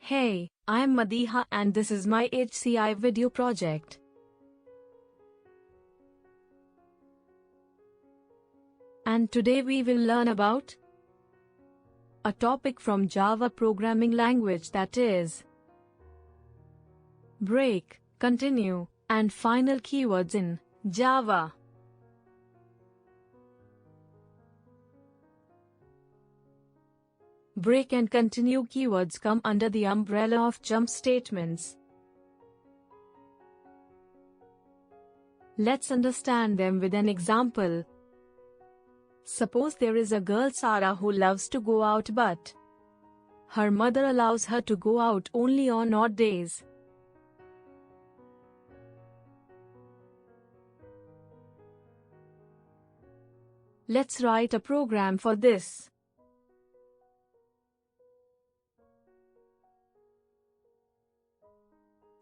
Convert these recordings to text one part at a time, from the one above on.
Hey, I'm Madiha and this is my HCI video project. And today we will learn about a topic from Java programming language, that is break, continue, and final keywords in Java. Break and continue keywords come under the umbrella of jump statements. Let's understand them with an example. Suppose there is a girl Sarah who loves to go out, but her mother allows her to go out only on odd days. Let's write a program for this.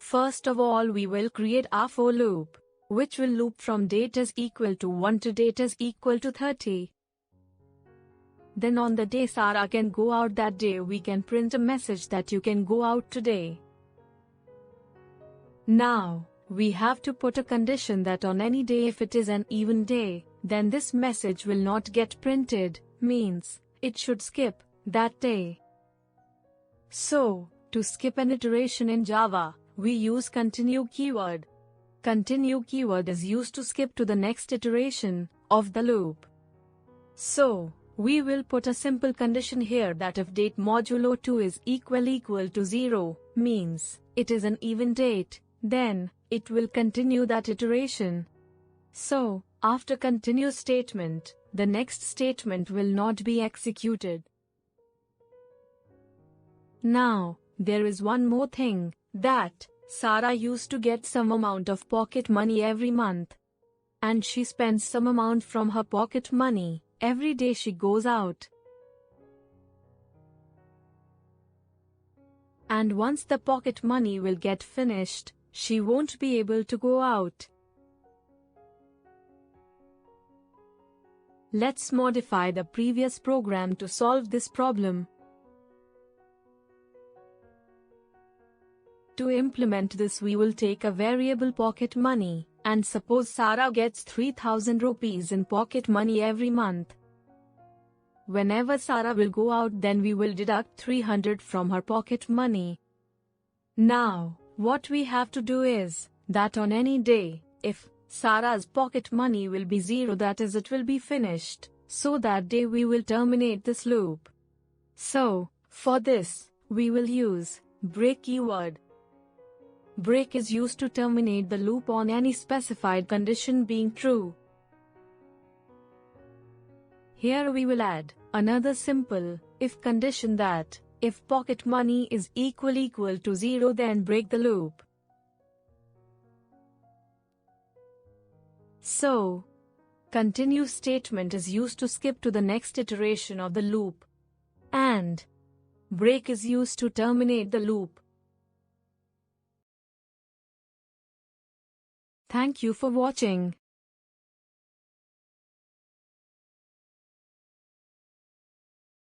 First of all, we will create our for loop, which will loop from date is equal to 1 to date is equal to 30. Then on the day Sarah can go out, that day we can print a message that you can go out today. Now, we have to put a condition that on any day, if it is an even day, then this message will not get printed, means it should skip that day. So, to skip an iteration in Java, we use continue keyword. Continue keyword is used to skip to the next iteration of the loop. So, we will put a simple condition here that if date modulo 2 is equal to 0, means it is an even date, then it will continue that iteration. So, after continue statement, the next statement will not be executed. Now, there is one more thing, that Sarah used to get some amount of pocket money every month. And she spends some amount from her pocket money every day she goes out. And once the pocket money will get finished, she won't be able to go out. Let's modify the previous program to solve this problem. To implement this, we will take a variable pocket money, and suppose Sarah gets 3000 rupees in pocket money every month. Whenever Sarah will go out, then we will deduct 300 from her pocket money. Now, what we have to do is that on any day, if Sarah's pocket money will be 0, that is, it will be finished, so that day we will terminate this loop. So, for this, we will use break keyword. Break is used to terminate the loop on any specified condition being true. Here we will add another simple if condition that if pocket money is equal to 0, then break the loop. So, continue statement is used to skip to the next iteration of the loop, and break is used to terminate the loop. Thank you for watching.